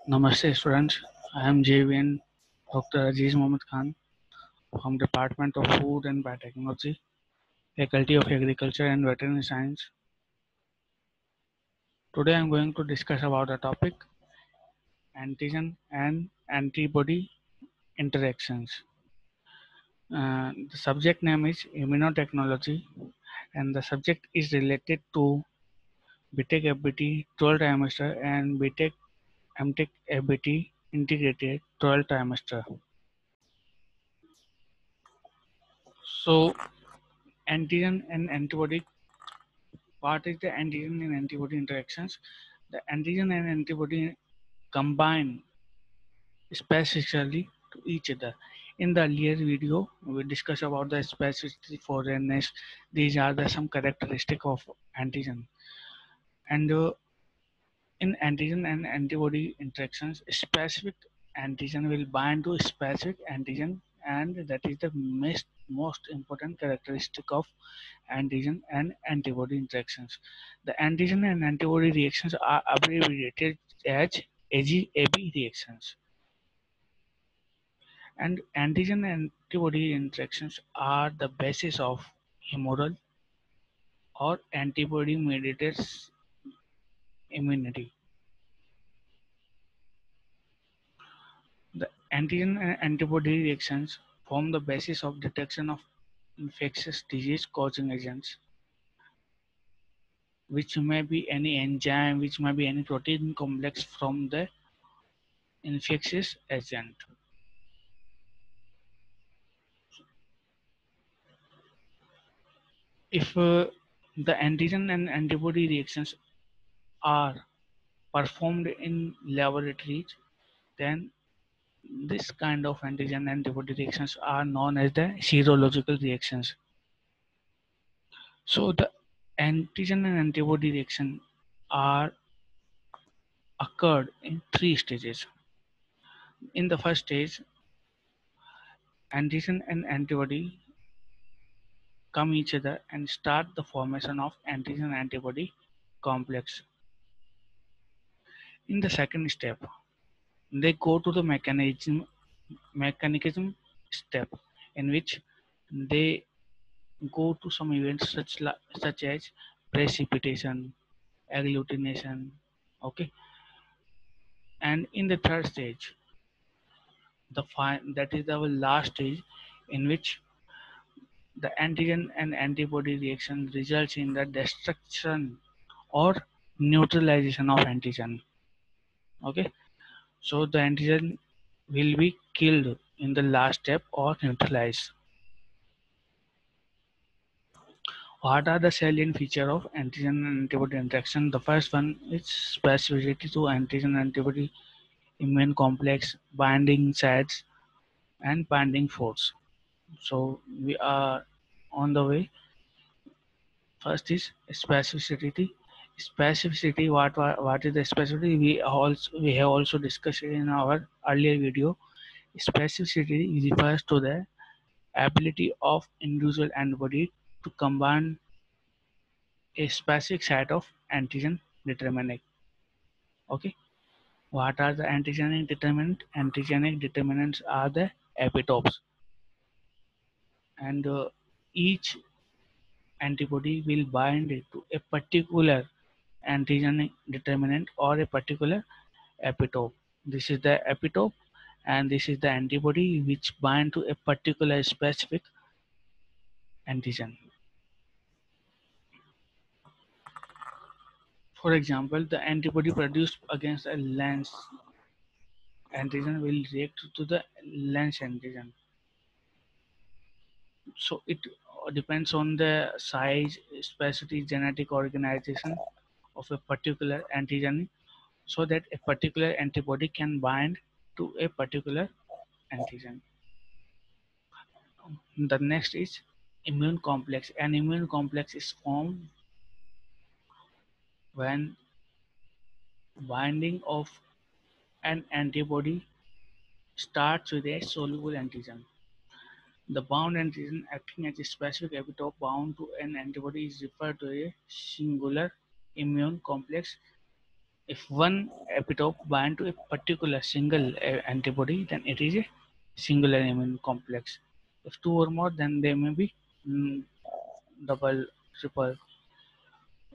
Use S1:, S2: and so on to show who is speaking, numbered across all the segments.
S1: Namaste students, I am JVN Dr. Aziz Mohammed Khan from Department of Food and Biotechnology, Faculty of Agriculture and Veterinary Science. Today I am going to discuss about the topic antigen and antibody interactions. The subject name is immunotechnology and the subject is related to BTech FBT 12 trimester and BTech MTech FBT integrated 12 trimester. So antigen and antibody. What is the antigen and antibody interactions? The antigen and antibody combine specifically to each other. In the earlier video, we discussed about the specificity, foreignness. These are the some characteristic of antigen. And in antigen and antibody interactions, specific antigen will bind to specific antigen, and that is the most important characteristic of antigen and antibody interactions. The antigen and antibody reactions are abbreviated as AB reactions. And antigen and antibody interactions are the basis of humoral or antibody mediated immunity. The antigen and antibody reactions form the basis of detection of infectious disease causing agents, which may be any enzyme, which may be any protein complex from the infectious agent. If the antigen and antibody reactions are performed in laboratories, then this kind of antigen antibody reactions are known as the serological reactions. So the antigen and antibody reaction are occurred in three stages. In the first stage, antigen and antibody come each other and start the formation of antigen antibody complex. In the second step, they go to the mechanism step in which they go to some events such as precipitation, agglutination, okay. And in the third stage, that is our last stage in which the antigen and antibody reaction results in the destruction or neutralization of antigen. Okay, so the antigen will be killed in the last step or neutralized. What are the salient features of antigen and antibody interaction? The first one is specificity to antigen antibody immune complex, binding sites, and binding force. So we are on the way. First is specificity. Specificity. What is the specificity? We have also discussed it in our earlier video. Specificity refers to the ability of individual antibody to combine a specific set of antigen determinant. Okay. What are the antigenic determinants? Antigenic determinants are the epitopes, and each antibody will bind it to a particular antigenic determinant or a particular epitope. This is the epitope, and this is the antibody which bind to a particular specific antigen. For example, the antibody produced against a lens antigen will react to the lens antigen. So it depends on the size, specific genetic organization of a particular antigen, so that a particular antibody can bind to a particular antigen. The next is immune complex. An immune complex is formed when binding of an antibody starts with a soluble antigen. The bound antigen acting as a specific epitope bound to an antibody is referred to a singular immune complex. If one epitope bind to a particular single antibody, then it is a singular immune complex. If two or more, then they may be mm, double, triple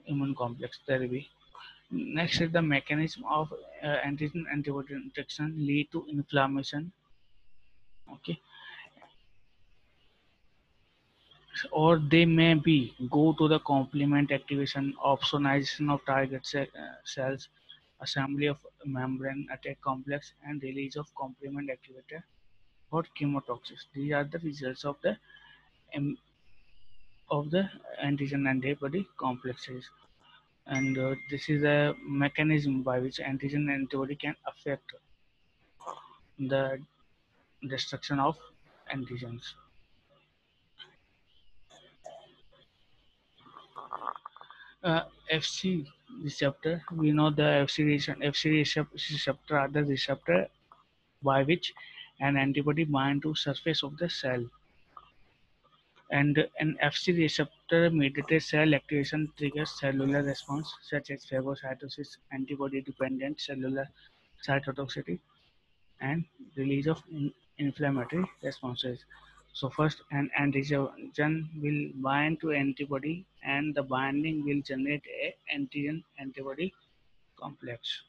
S1: immune complex. There will be. Next is the mechanism of antigen antibody interaction lead to inflammation. Okay, or they may be go to the complement activation, opsonization of target cells, assembly of membrane attack complex, and release of complement activator or chemotoxins. These are the results um, of the antigen antibody complexes, and this is a mechanism by which antigen antibody can affect the destruction of antigens. Fc receptor, we know the Fc receptor are the receptor by which an antibody bind to surface of the cell, and an Fc receptor mediated cell activation triggers cellular response such as phagocytosis, antibody dependent cellular cytotoxicity, and release of inflammatory responses. So first, an antigen will bind to antibody, and the binding will generate a antigen antibody complex.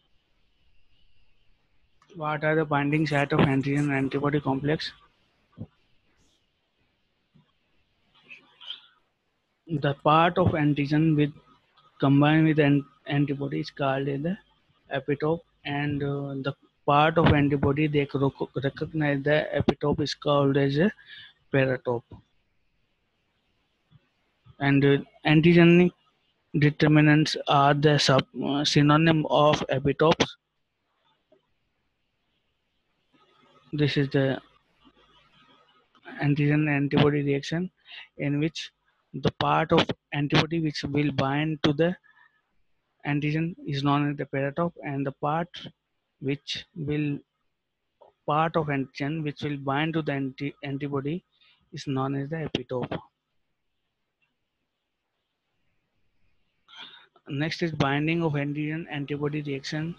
S1: What are the binding site of antigen antibody complex? The part of antigen with combined with an antibody is called as the epitope, and the part of antibody they recognize the epitope is called as a paratope. And antigenic determinants are the synonym of epitopes. This is the antigen antibody reaction in which the part of antibody which will bind to the antigen is known as the paratope, and the part of antigen which will bind to the antibody is known as the epitope. Next is binding of antigen antibody reaction.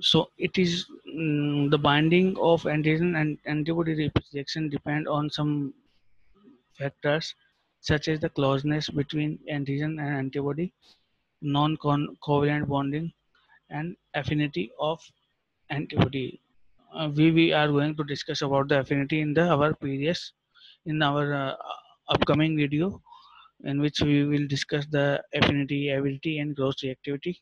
S1: So it is the binding of antigen and antibody reaction depend on some factors such as the closeness between antigen and antibody, non-covalent bonding, and affinity of antibody. We are going to discuss about the affinity in our previous in our upcoming video, in which we will discuss the affinity, avidity, and cross reactivity.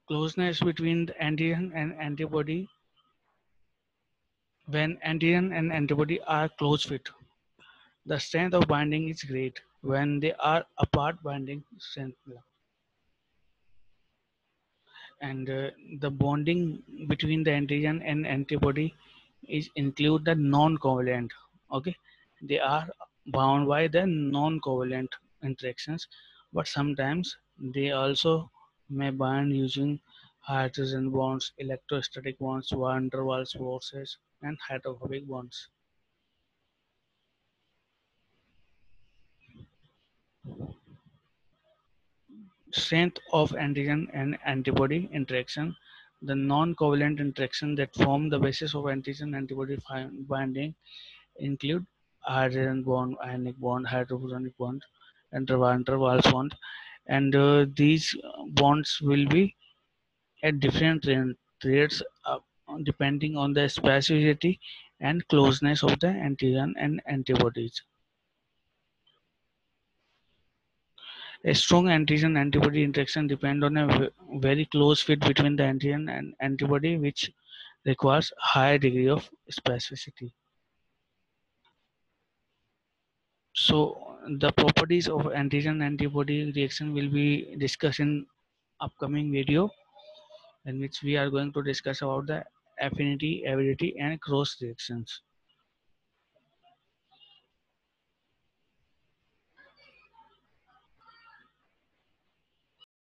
S1: Closeness between the antigen and antibody. When antigen and antibody are close fit, the strength of binding is great. When they are apart, binding strength low. And the bonding between the antigen and antibody is include the non-covalent. Okay, they are bound by the non-covalent interactions, but sometimes they also may bind using hydrogen bonds, electrostatic bonds, van der Waals forces, and hydrophobic bonds. Strength of antigen and antibody interaction. The non-covalent interaction that form the basis of antigen-antibody binding include hydrogen bond, ionic bond, hydrophobic bond, and van der Waals bond. And these bonds will be at different rates depending on the specificity and closeness of the antigen and antibodies. A strong antigen-antibody interaction depends on a very close fit between the antigen and antibody, which requires high degree of specificity. So the properties of antigen-antibody reaction will be discussed in upcoming video, in which we are going to discuss about the affinity, avidity, and cross reactions.